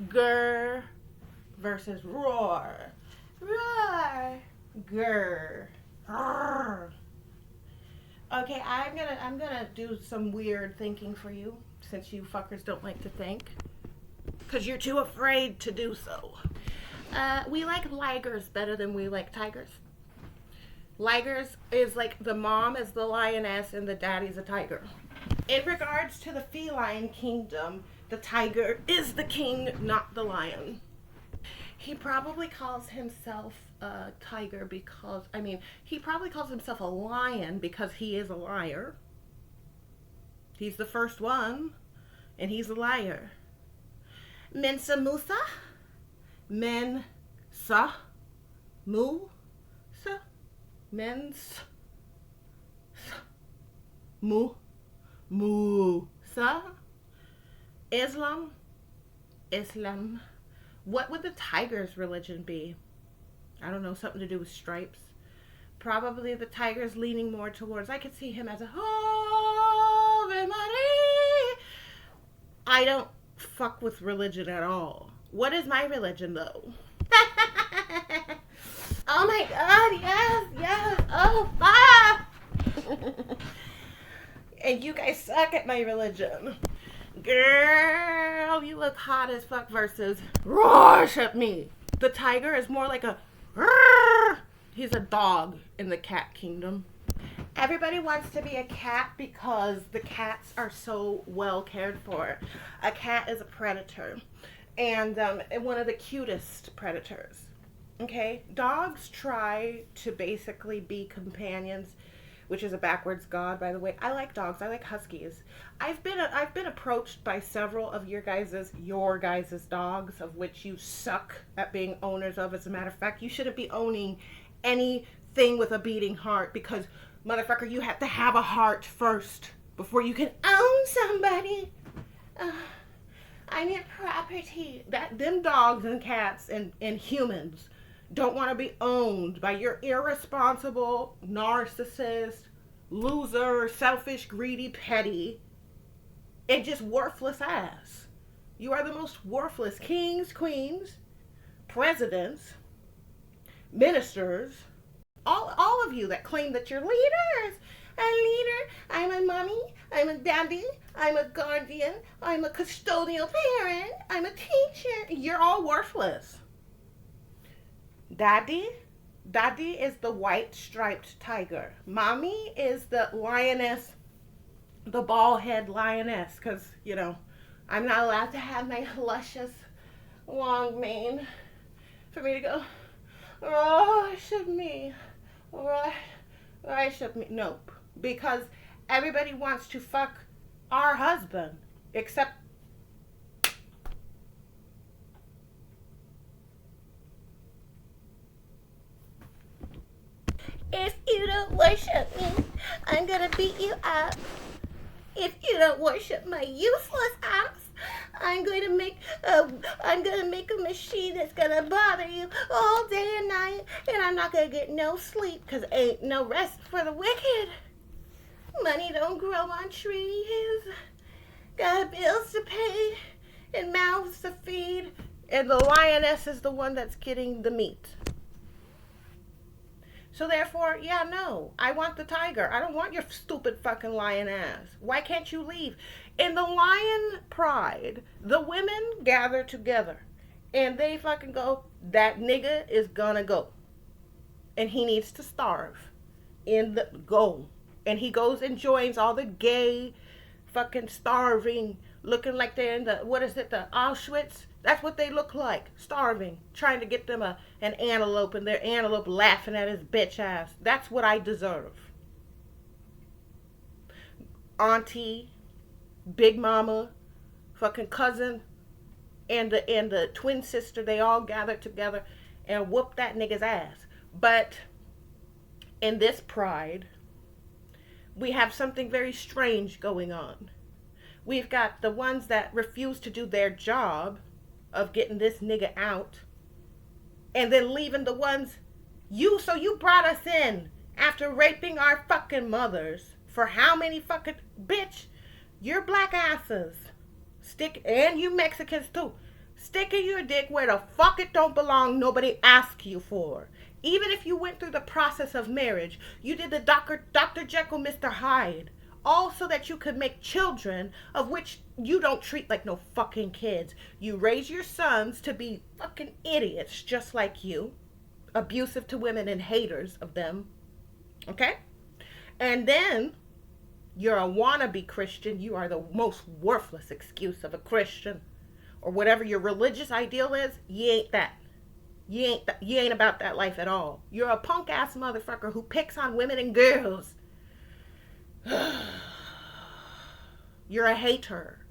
Grr versus roar. Roar. Grr. Grr. Okay, I'm gonna do some weird thinking for you since you fuckers don't like to think. Cause you're too afraid to do so. We like ligers better than we like tigers. Ligers is like the mom is the lioness and the daddy's a tiger. In regards to the feline kingdom, the tiger is the king, not the lion. He probably calls himself a tiger because, he probably calls himself a lion because he is a liar. He's the first one, and he's a liar. Mensa Musa? Mensa Musa? Mens Mu Musa? Islam? Islam. What would the tiger's religion be? I don't know, something to do with stripes. Probably the tiger's leaning more towards, I could see him as a Ave Maria. I don't fuck with religion at all. What is my religion though? Oh my god, yes, yes, oh fuck. And you guys suck at my religion. Girl, you look hot as fuck versus worship me. The tiger is more like a he's a dog in the cat kingdom. Everybody wants to be a cat because the cats are so well cared for. A cat is a predator and one of the cutest predators. Okay, dogs try to basically be companions, which is a backwards god, by the way. I like dogs. I like huskies. I've been approached by several of your guys' dogs, of which you suck at being owners of. As a matter of fact, you shouldn't be owning anything with a beating heart because, motherfucker, you have to have a heart first before you can own somebody. I need property. Them dogs and cats and humans don't want to be owned by your irresponsible, narcissist, loser, selfish, greedy, petty, and just worthless ass. You are the most worthless kings, queens, presidents, ministers, all of you that claim that you're leaders. I'm a leader, I'm a mommy, I'm a daddy, I'm a guardian, I'm a custodial parent, I'm a teacher. You're all worthless. Daddy is the white striped tiger. Mommy is the lioness, the bald head lioness, because, I'm not allowed to have my luscious long mane for me to go, worship me, worship me. Nope. Because everybody wants to fuck our husband, except if you don't worship me, I'm gonna beat you up. If you don't worship my useless ass, I'm gonna make a machine that's gonna bother you all day and night, and I'm not gonna get no sleep, cause ain't no rest for the wicked. Money don't grow on trees. Got bills to pay and mouths to feed, and the lioness is the one that's getting the meat. So therefore, yeah, no. I want the tiger. I don't want your stupid fucking lion ass. Why can't you leave? In the lion pride, the women gather together and they fucking go, that nigga is gonna go. And he needs to starve. In the go. And he goes and joins all the gay fucking starving, looking like they're in the Auschwitz? That's what they look like, starving, trying to get them an antelope, and their antelope laughing at his bitch ass. That's what I deserve. Auntie, big mama, fucking cousin, and the twin sister, they all gathered together and whooped that nigga's ass. But in this pride, we have something very strange going on. We've got the ones that refuse to do their job of getting this nigga out, and then leaving the ones you brought us in after raping our fucking mothers for how many fucking bitch, your black asses and you Mexicans too, Sticking your dick where the fuck it don't belong, nobody asked you for. Even if you went through the process of marriage, you did the Dr. Jekyll, Mr. Hyde. All so that you could make children of which you don't treat like no fucking kids. You raise your sons to be fucking idiots just like you. Abusive to women and haters of them. Okay? And then you're a wannabe Christian. You are the most worthless excuse of a Christian. Or whatever your religious ideal is, you ain't that. You ain't about that life at all. You're a punk ass motherfucker who picks on women and girls. You're a hater.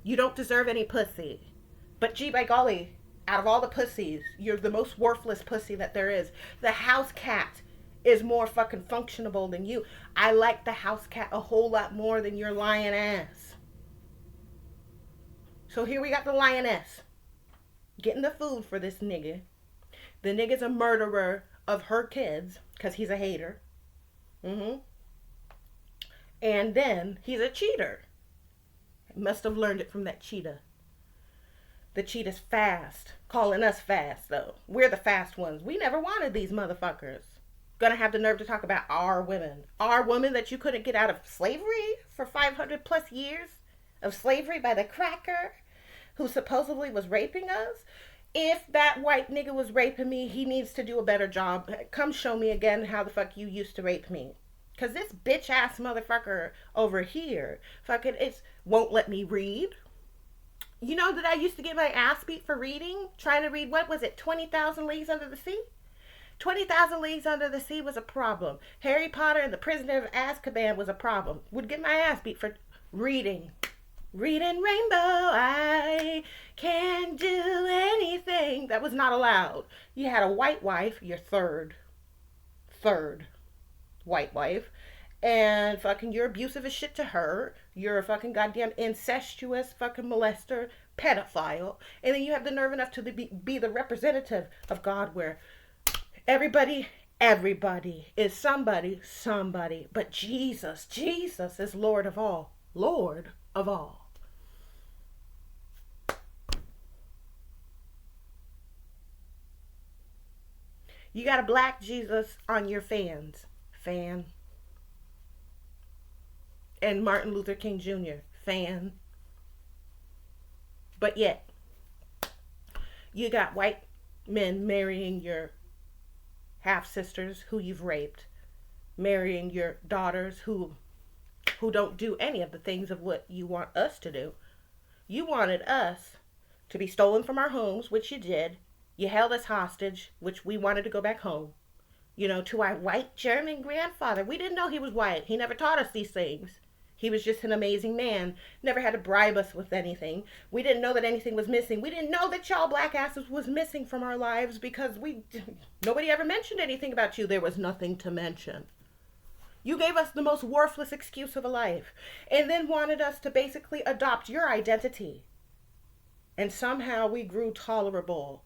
You don't deserve any pussy. But gee by golly, out of all the pussies, you're the most worthless pussy that there is. The house cat is more fucking functionable than you. I like the house cat a whole lot more than your lion ass. So here we got the lioness getting the food for this nigga. The nigga's a murderer of her kids because he's a hater. And then he's a cheater. Must have learned it from that cheetah. The cheetah's fast. Calling us fast, though. We're the fast ones. We never wanted these motherfuckers. Gonna have the nerve to talk about our women. Our women that you couldn't get out of slavery for 500 plus years of slavery by the cracker who supposedly was raping us. If that white nigga was raping me, he needs to do a better job. Come show me again how the fuck you used to rape me. Because this bitch ass motherfucker over here fucking won't let me read. You know that I used to get my ass beat for reading? Trying to read, what was it, 20,000 Leagues Under the Sea? 20,000 Leagues Under the Sea was a problem. Harry Potter and the Prisoner of Azkaban was a problem. Would get my ass beat for reading. Reading Rainbow, I can do anything. That was not allowed. You had a white wife, your third white wife, and fucking you're abusive as shit to her. You're a fucking goddamn incestuous fucking molester, pedophile, and then you have the nerve enough to be the representative of God, where everybody is somebody, but Jesus is Lord of all. Lord of all. You got a black Jesus on your fan. And Martin Luther King Jr. fan. But yet, you got white men marrying your half-sisters who you've raped. Marrying your daughters who don't do any of the things of what you want us to do. You wanted us to be stolen from our homes, which you did. You held us hostage, which we wanted to go back home. You know, to our white German grandfather. We didn't know he was white. He never taught us these things. He was just an amazing man. Never had to bribe us with anything. We didn't know that anything was missing. We didn't know that y'all black asses was missing from our lives because nobody ever mentioned anything about you. There was nothing to mention. You gave us the most worthless excuse of a life. And then wanted us to basically adopt your identity. And somehow we grew tolerable.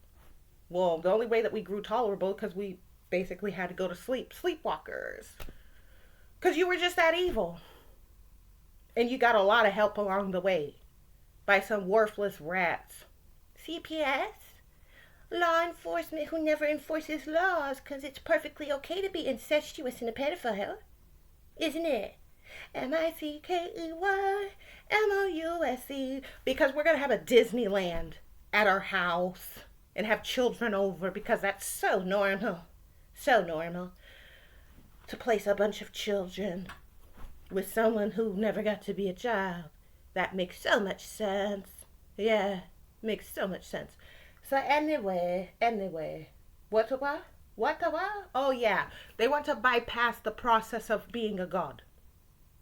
Well, the only way that we grew tolerable because we basically had to go to sleep. Sleepwalkers. Because you were just that evil. And you got a lot of help along the way. By some worthless rats. CPS? Law enforcement who never enforces laws because it's perfectly okay to be incestuous and a pedophile. Isn't it? MICKEYMOUSE. Because we're going to have a Disneyland at our house. And have children over because that's so normal. So normal. To place a bunch of children with someone who never got to be a child. That makes so much sense. Yeah, makes so much sense. So anyway. What? Oh yeah, they want to bypass the process of being a god.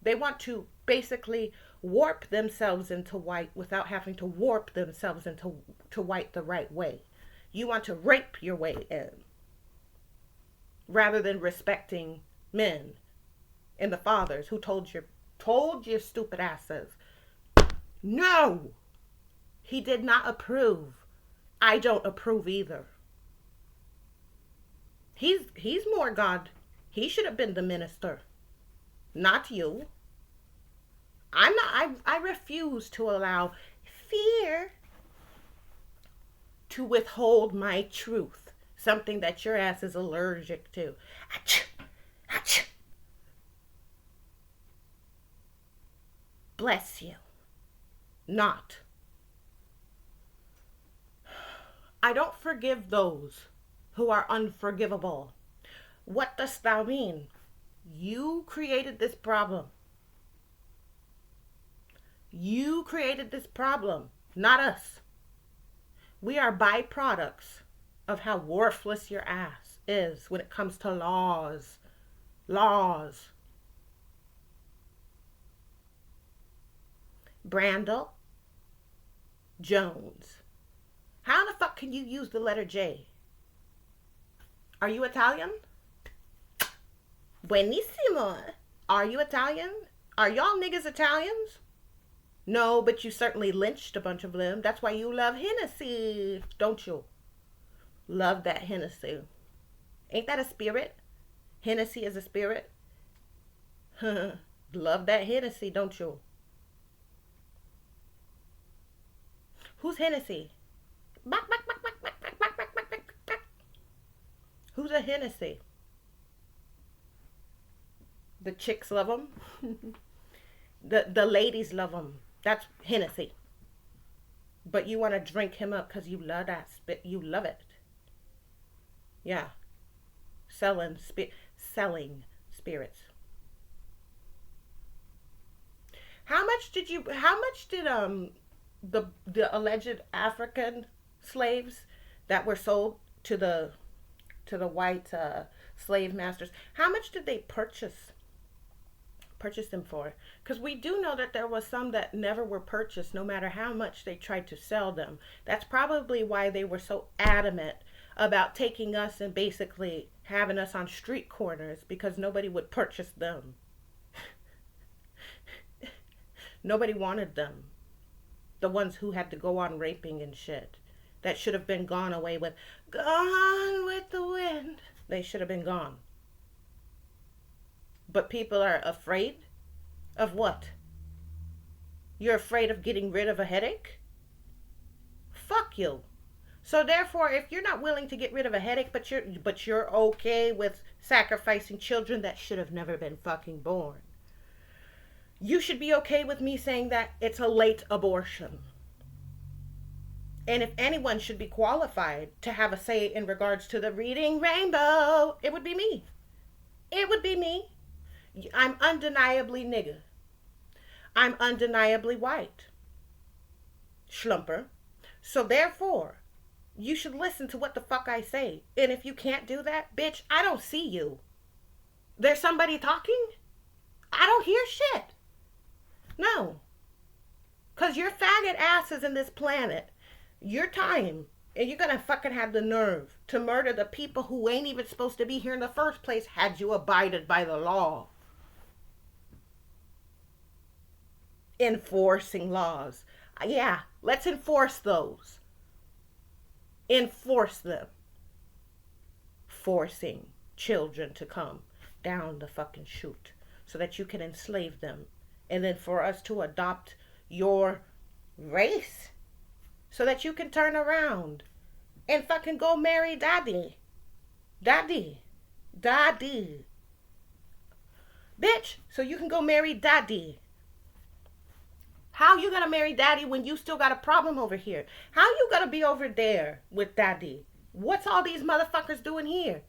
They want to basically warp themselves into white without having to warp themselves into white the right way. You want to rape your way in rather than respecting men and the fathers who told your stupid asses, no, he did not approve. I don't approve either. He's more God. He should have been the minister, not you. I refuse to allow fear to withhold my truth, something that your ass is allergic to. Achoo, achoo. Bless you. Not. I don't forgive those who are unforgivable. What dost thou mean? You created this problem. You created this problem, not us. We are byproducts of how worthless your ass is when it comes to laws. Laws. Brandel Jones. How the fuck can you use the letter J? Are you Italian? Buonissimo. Are you Italian? Are y'all niggas Italians? No, but you certainly lynched a bunch of them. That's why you love Hennessy, don't you? Love that Hennessy. Ain't that a spirit? Hennessy is a spirit. Love that Hennessy, don't you? Who's Hennessy? Who's a Hennessy? The chicks love them. the ladies love them. That's Hennessy. But you want to drink him up because you love that spit. You love it. Yeah. Selling spirits. How much did the alleged African slaves that were sold to the white slave masters, how much did they purchase them for? Because we do know that there was some that never were purchased, no matter how much they tried to sell them. That's probably why they were so adamant about taking us and basically having us on street corners, because nobody would purchase them. Nobody wanted them. The ones who had to go on raping and shit. That should have been gone away with. Gone with the wind. They should have been gone. But people are afraid of what? You're afraid of getting rid of a headache? Fuck you. So therefore, if you're not willing to get rid of a headache, but you're okay with sacrificing children that should have never been fucking born, you should be okay with me saying that it's a late abortion. And if anyone should be qualified to have a say in regards to the reading rainbow, it would be me. It would be me. I'm undeniably nigger. I'm undeniably white. Schlumper. So therefore, you should listen to what the fuck I say. And if you can't do that, bitch, I don't see you. There's somebody talking? I don't hear shit. No. Because your faggot ass is in this planet. Your time. And you're going to fucking have the nerve to murder the people who ain't even supposed to be here in the first place had you abided by the law. Enforcing laws. Yeah, let's enforce those. Enforce them. Forcing children to come down the fucking chute so that you can enslave them. And then for us to adopt your race so that you can turn around and fucking go marry daddy. Daddy. Daddy. Bitch, so you can go marry daddy. How you gonna marry daddy when you still got a problem over here? How you gonna be over there with daddy? What's all these motherfuckers doing here?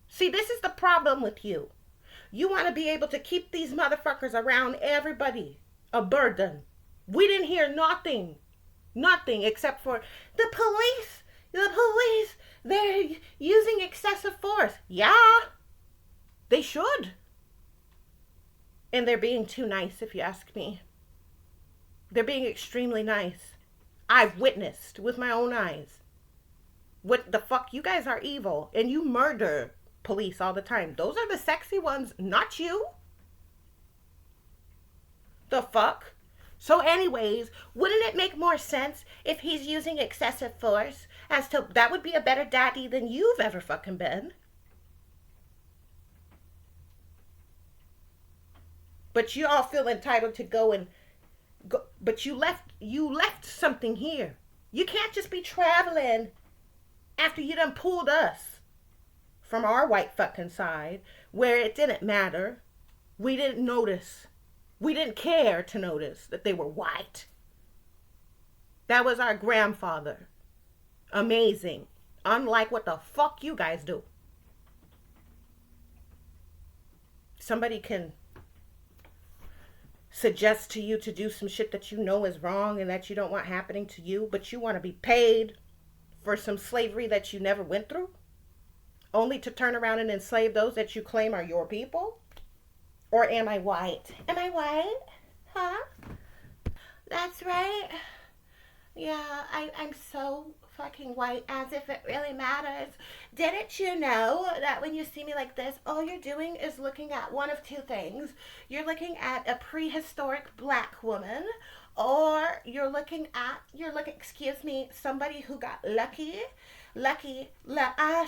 See, this is the problem with you. You want to be able to keep these motherfuckers around everybody. A burden. We didn't hear nothing. Nothing except for the police. The police. They're using excessive force. Yeah. They should. And they're being too nice, if you ask me. They're being extremely nice. I've witnessed with my own eyes. What the fuck? You guys are evil. And you murder police all the time. Those are the sexy ones, not you. The fuck? So anyways, wouldn't it make more sense if he's using excessive force as to that would be a better daddy than you've ever fucking been? But you all feel entitled to go and go, but you left something here. You can't just be traveling after you done pulled us from our white fucking side where it didn't matter. We didn't notice. We didn't care to notice that they were white. That was our grandfather. Amazing. Unlike what the fuck you guys do. Somebody can suggest to you to do some shit that you know is wrong and that you don't want happening to you, but you want to be paid for some slavery that you never went through, only to turn around and enslave those that you claim are your people? Or am I white? Am I white? Huh? That's right. Yeah, I'm so fucking white, as if it really matters. Didn't you know that when you see me like this, all you're doing is looking at one of two things? You're looking at a prehistoric black woman, or excuse me, somebody who got lucky.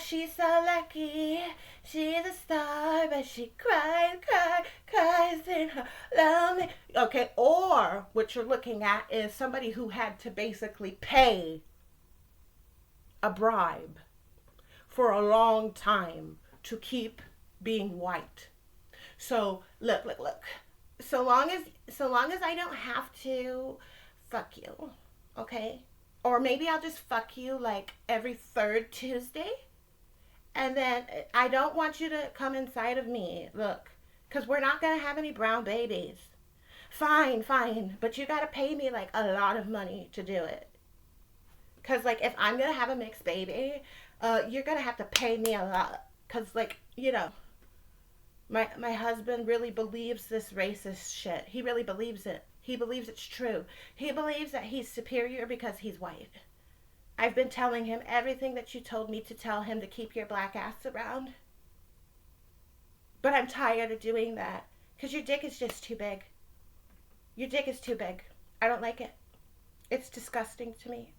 She's so lucky. She's a star, but she cries in her lonely. Okay, or what you're looking at is somebody who had to basically pay a bribe for a long time to keep being white. So look. So long as I don't have to fuck you, okay? Or maybe I'll just fuck you like every third Tuesday. And then I don't want you to come inside of me. Look, because we're not going to have any brown babies. Fine. But you got to pay me like a lot of money to do it. Because like if I'm going to have a mixed baby, you're going to have to pay me a lot. Because like, my husband really believes this racist shit. He really believes it. He believes it's true. He believes that he's superior because he's white. I've been telling him everything that you told me to tell him to keep your black ass around. But I'm tired of doing that. Because your dick is just too big. Your dick is too big. I don't like it. It's disgusting to me.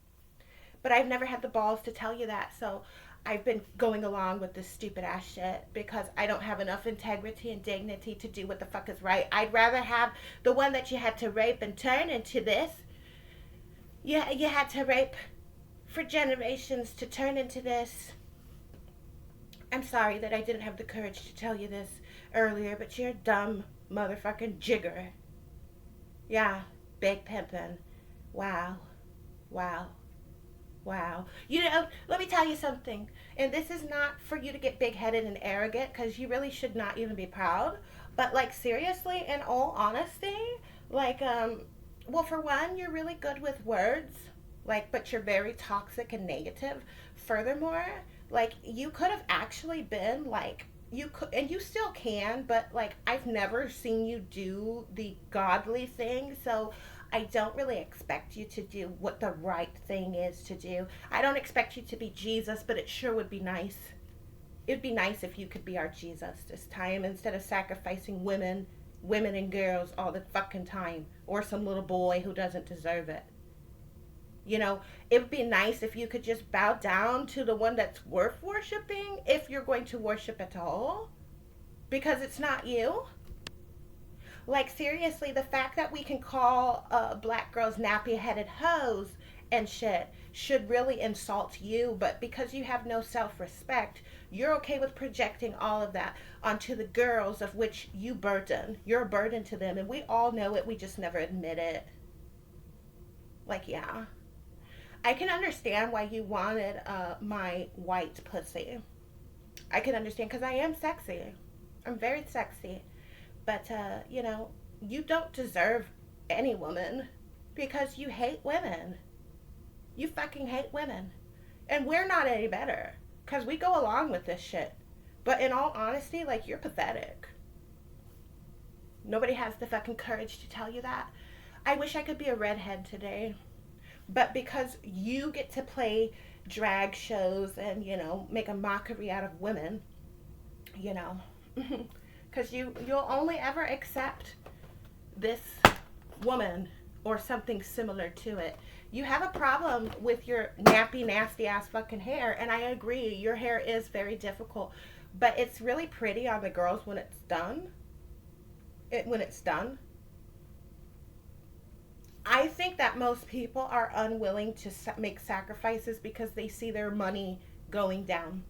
But I've never had the balls to tell you that. So I've been going along with this stupid ass shit because I don't have enough integrity and dignity to do what the fuck is right. I'd rather have the one that you had to rape and turn into this. You had to rape for generations to turn into this. I'm sorry that I didn't have the courage to tell you this earlier, but you're a dumb motherfucking jigger. Yeah, big pimpin'. Wow. Let me tell you something. And this is not for you to get big-headed and arrogant, because you really should not even be proud. But, like, seriously, in all honesty, like, well, for one, you're really good with words. Like, but you're very toxic and negative. Furthermore, like, you could have actually been, like, you could, and you still can, but, like, I've never seen you do the godly thing, so I don't really expect you to do what the right thing is to do. I don't expect you to be Jesus, but it sure would be nice. It'd be nice if you could be our Jesus this time instead of sacrificing women and girls all the fucking time, or some little boy who doesn't deserve it. It would be nice if you could just bow down to the one that's worth worshiping, if you're going to worship at all, because it's not you. Like, seriously, the fact that we can call black girls nappy-headed hoes and shit should really insult you, but because you have no self-respect, you're okay with projecting all of that onto the girls of which you burden. You're a burden to them, and we all know it, we just never admit it. Like, yeah. I can understand why you wanted my white pussy. I can understand, because I am sexy. I'm very sexy. But, you don't deserve any woman because you hate women. You fucking hate women. And we're not any better because we go along with this shit. But in all honesty, like, you're pathetic. Nobody has the fucking courage to tell you that. I wish I could be a redhead today. But because you get to play drag shows and, make a mockery out of women, because you'll only ever accept this woman or something similar to it. You have a problem with your nappy, nasty ass fucking hair, and I agree, your hair is very difficult, but it's really pretty on the girls when it's done. I think that most people are unwilling to make sacrifices because they see their money going down.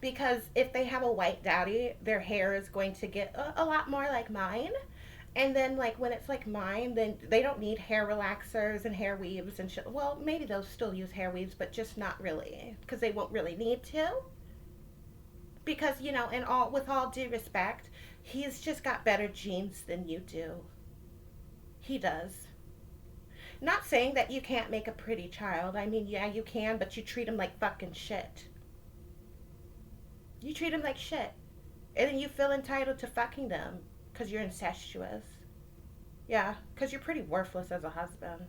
Because if they have a white daddy, their hair is going to get a lot more like mine. And then, like, when it's like mine, then they don't need hair relaxers and hair weaves and shit. Well, maybe they'll still use hair weaves, but just not really, because they won't really need to. Because, you know, and all with all due respect, he's just got better genes than you do. He does. Not saying that you can't make a pretty child. I mean, yeah, you can, but you treat him like fucking shit. You treat him like shit. And then you feel entitled to fucking them because you're incestuous. Yeah, because you're pretty worthless as a husband.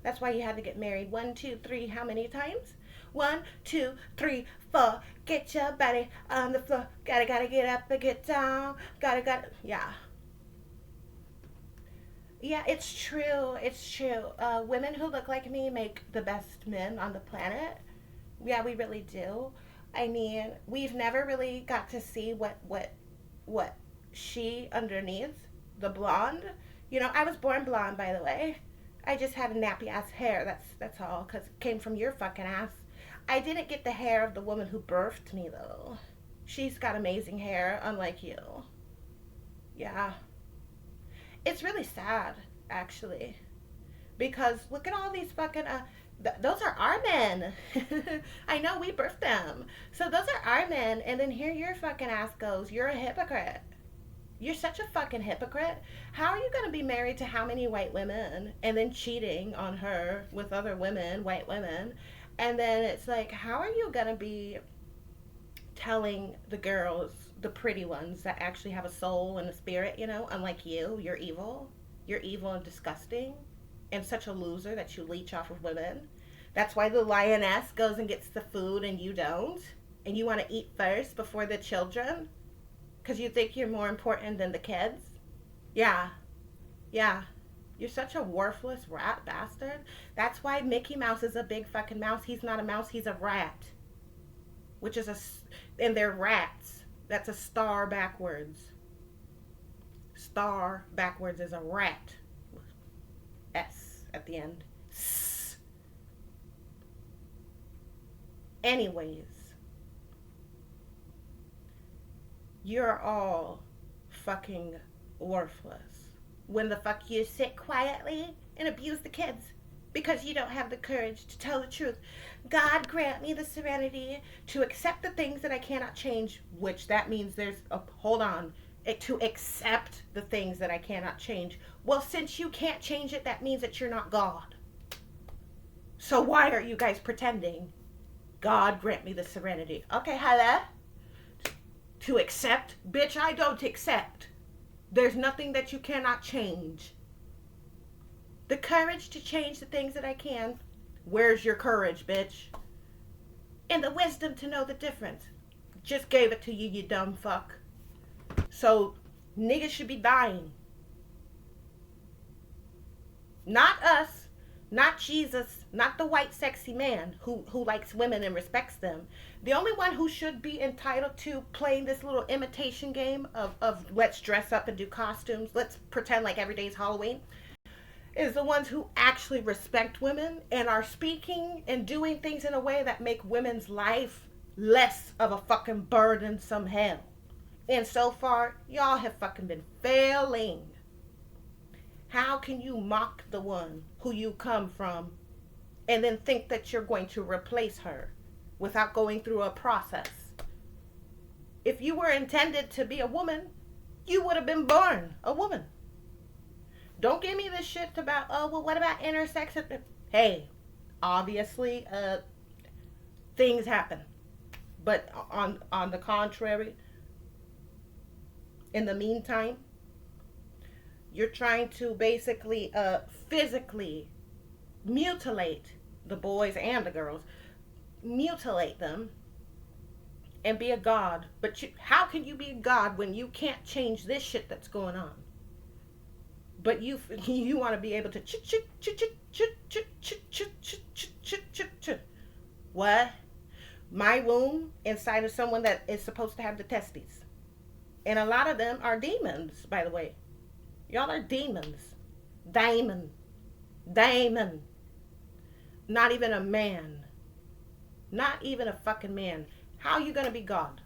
That's why you had to get married 1, 2, 3, how many times? 1, 2, 3, 4. Get your body on the floor. Gotta get up and get down. Gotta. Yeah. Yeah, it's true. It's true. Women who look like me make the best men on the planet. Yeah, we really do. I mean, we've never really got to see what she underneath the blonde. You know, I was born blonde, by the way. I just had a nappy ass hair. That's all, cause it came from your fucking ass. I didn't get the hair of the woman who birthed me though. She's got amazing hair, unlike you. Yeah, it's really sad, actually, because look at all these fucking those are our men. I know we birthed them. So those are our men, and then here your fucking ass goes. You're a hypocrite. You're such a fucking hypocrite. How are you going to be married to how many white women and then cheating on her with other women, white women? And then it's like, how are you going to be telling the girls, the pretty ones that actually have a soul and a spirit, you know, unlike you, you're evil. You're evil and disgusting and such a loser that you leech off of women. That's why the lioness goes and gets the food and you don't. And you want to eat first before the children because you think you're more important than the kids. Yeah, yeah. You're such a worthless rat bastard. That's why Mickey Mouse is a big fucking mouse. He's not a mouse, he's a rat. Which is and they're rats. That's a star backwards. Star backwards is a rat. S at the end. S. Anyways, you're all fucking worthless. When the fuck you sit quietly and abuse the kids because you don't have the courage to tell the truth. God grant me the serenity to accept the things that I cannot change, which that means there's a hold on. To accept the things that I cannot change. Well, since you can't change it, that means that you're not God. So why are you guys pretending? God grant me the serenity. Okay, hello? To accept? Bitch, I don't accept. There's nothing that you cannot change. The courage to change the things that I can. Where's your courage, bitch? And the wisdom to know the difference. Just gave it to you, you dumb fuck. So, niggas should be dying. Not us, not Jesus, not the white sexy man who likes women and respects them. The only one who should be entitled to playing this little imitation game of let's dress up and do costumes, let's pretend like every day's Halloween, is the ones who actually respect women and are speaking and doing things in a way that make women's life less of a fucking burdensome hell. And so far, y'all have fucking been failing. How can you mock the one who you come from and then think that you're going to replace her without going through a process? If you were intended to be a woman, you would have been born a woman. Don't give me this shit about, oh, well, what about intersex? Hey, obviously, things happen. But on the contrary, in the meantime, you're trying to basically physically mutilate the boys and the girls, mutilate them, and be a god. But how can you be a god when you can't change this shit that's going on? But you want to be able to what? My womb inside of someone that is supposed to have the testes. And a lot of them are demons, by the way. Y'all are demons. Demon. Damon. Not even a man. Not even a fucking man. How are you gonna be God?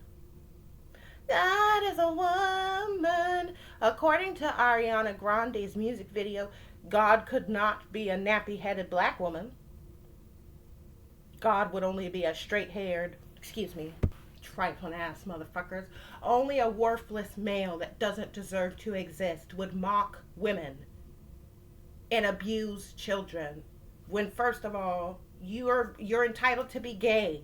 God is a woman. According to Ariana Grande's music video, God could not be a nappy-headed black woman. God would only be a straight-haired, trifling ass motherfuckers. Only a worthless male that doesn't deserve to exist would mock women and abuse children. When first of all, you're entitled to be gay.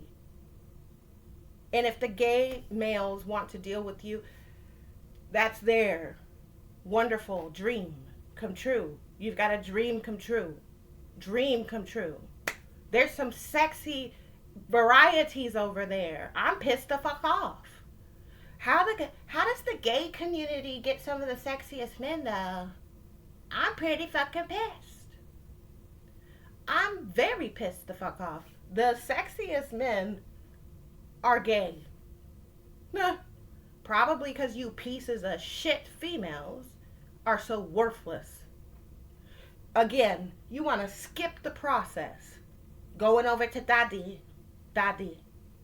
And if the gay males want to deal with you, that's their wonderful dream come true. You've got a dream come true. Dream come true. There's some sexy varieties over there. I'm pissed the fuck off. How does the gay community get some of the sexiest men though? I'm pretty fucking pissed. I'm very pissed the fuck off. The sexiest men are gay. Probably because you pieces of shit females are so worthless. Again, you want to skip the process. Going over to daddy.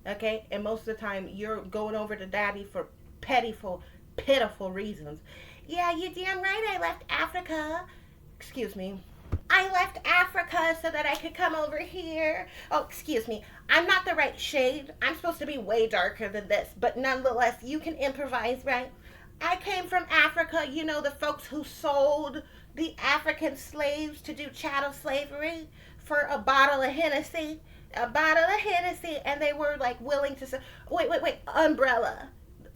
Okay? And most of the time, you're going over to daddy for pitiful reasons. Yeah, you damn right I left Africa. Excuse me. I left Africa so that I could come over here. Oh, excuse me. I'm not the right shade. I'm supposed to be way darker than this. But nonetheless, you can improvise, right? I came from Africa. You know, the folks who sold the African slaves to do chattel slavery for a bottle of Hennessy. And they were like willing to say, wait, umbrella.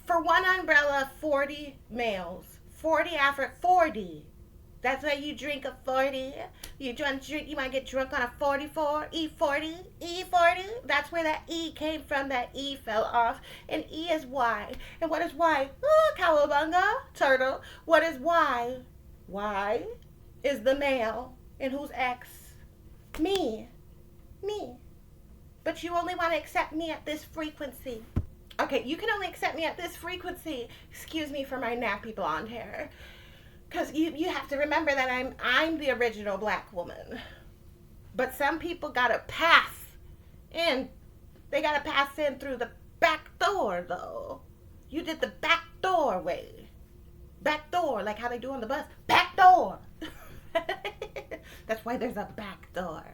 For one umbrella, 40 males. 40. That's why you drink a 40. You might get drunk on a 44, E40. That's where that E came from. That E fell off. And E is Y. And what is Y? Oh, cowabunga, turtle. What is Y? Y is the male. And who's X? Me. But you only want to accept me at this frequency. Okay, you can only accept me at this frequency. Excuse me for my nappy blonde hair. Because you have to remember that I'm the original black woman. But some people gotta pass in. They gotta pass in through the back door, though. You did the back door way. Back door, like how they do on the bus. Back door. That's why there's a back door.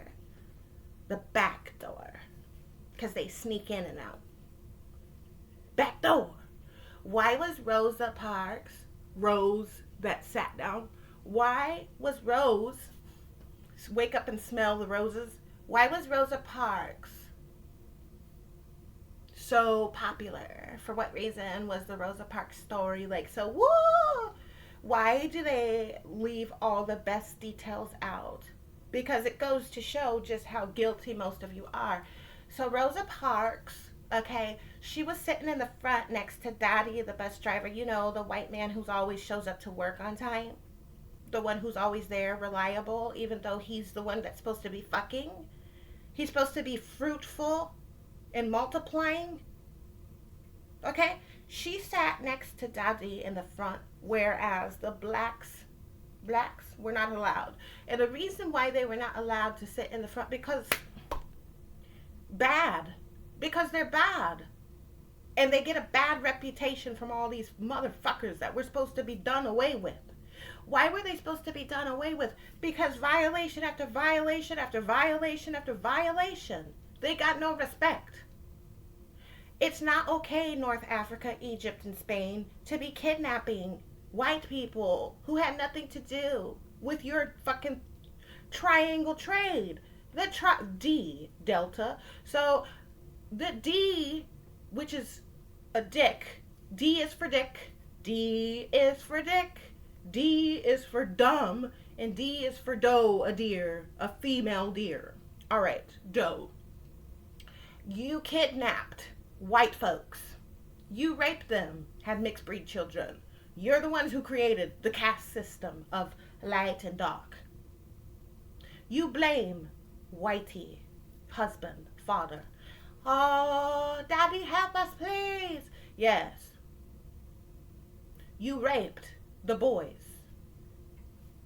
The back door. Because they sneak in and out. Back door. Why was Rosa Parks, Rose that sat down, why was Rose, wake up and smell the roses, why was Rosa Parks so popular? For what reason was the Rosa Parks story like so woo? Why do they leave all the best details out? Because it goes to show just how guilty most of you are. So Rosa Parks, okay, she was sitting in the front next to Daddy, the bus driver. You know, the white man who's always shows up to work on time. The one who's always there, reliable, even though he's the one that's supposed to be fucking. He's supposed to be fruitful and multiplying. Okay? She sat next to Daddy in the front, whereas the blacks were not allowed. And the reason why they were not allowed to sit in the front, because they're bad. And they get a bad reputation from all these motherfuckers that we're supposed to be done away with. Why were they supposed to be done away with? Because violation after violation after violation after violation. They got no respect. It's not okay, North Africa, Egypt, and Spain, to be kidnapping white people who had nothing to do with your fucking triangle trade. D, Delta. So, the D, which is a dick. D is for dick. D is for dick. D is for dumb. And D is for doe, a deer. A female deer. Alright, doe. You kidnapped white folks. You raped them. Had mixed breed children. You're the ones who created the caste system of light and dark. You blame whitey, husband, father. Oh, Daddy, help us, please. Yes. You raped the boys.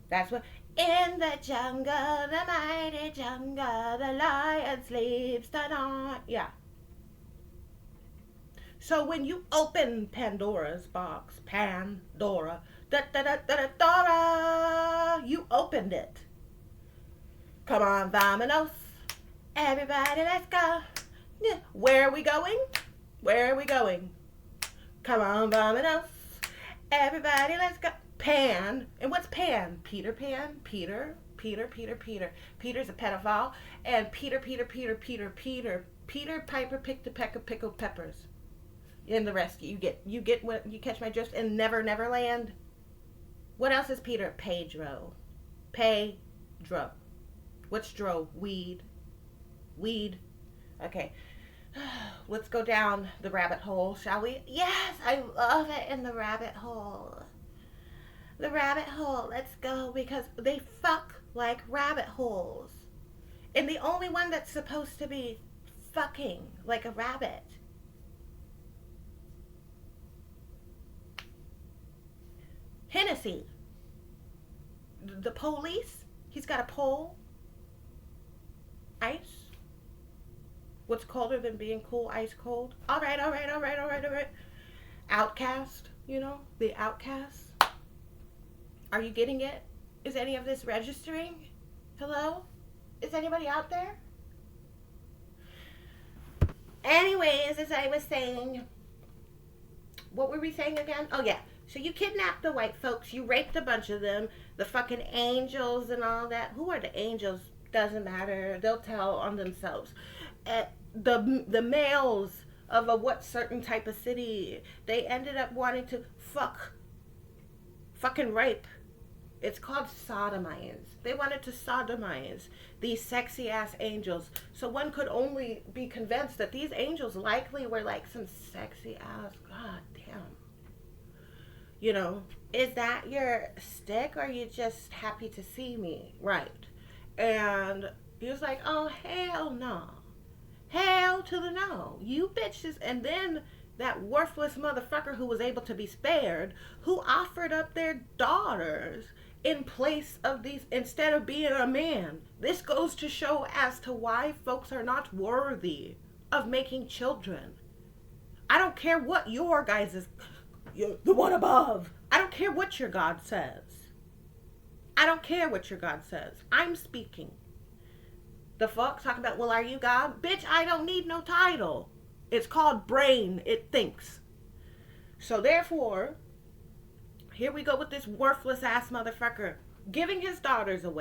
That's what. In the jungle, the mighty jungle, the lion sleeps tonight. Yeah. So when you open Pandora's box, Pandora, da da da da da Dora, you opened it. Come on, vamonos. Everybody, let's go. Where are we going? Where are we going? Come on, vamonos. Everybody, let's go. Pan. And what's Pan? Peter Pan? Peter. Peter's a pedophile. And Peter Piper picked a peck of pickled peppers. In the rescue. You get what you catch my drift? And Neverland. What else is Peter? Pedro. What's dro? Weed. Okay. Let's go down the rabbit hole, shall we? Yes, I love it in the rabbit hole. The rabbit hole, let's go, because they fuck like rabbit holes. And the only one that's supposed to be fucking like a rabbit. Hennessy. The police, he's got a pole. Ice. What's colder than being cool? Ice cold. All right. Outcast, the outcast. Are you getting it? Is any of this registering? Hello? Is anybody out there? Anyways, as I was saying, what were we saying again? Oh, yeah. So you kidnapped the white folks. You raped a bunch of them. The fucking angels and all that. Who are the angels? Doesn't matter. They'll tell on themselves. The males of a what certain type of city, they ended up wanting to fucking rape. It's called sodomize. They wanted to sodomize these sexy ass angels. So one could only be convinced that these angels likely were like some sexy ass, god damn. Is that your stick, or are you just happy to see me? Right. And he was like, oh, hell no. Hell to the no. You bitches. And then that worthless motherfucker who was able to be spared, who offered up their daughters in place of these, instead of being a man. This goes to show as to why folks are not worthy of making children. I don't care what your guys is, the one above. I don't care what your God says. I don't care what your God says. I'm speaking. The fuck? Talking about, well, are you God? Bitch, I don't need no title. It's called brain. It thinks. So therefore, here we go with this worthless ass motherfucker giving his daughters away.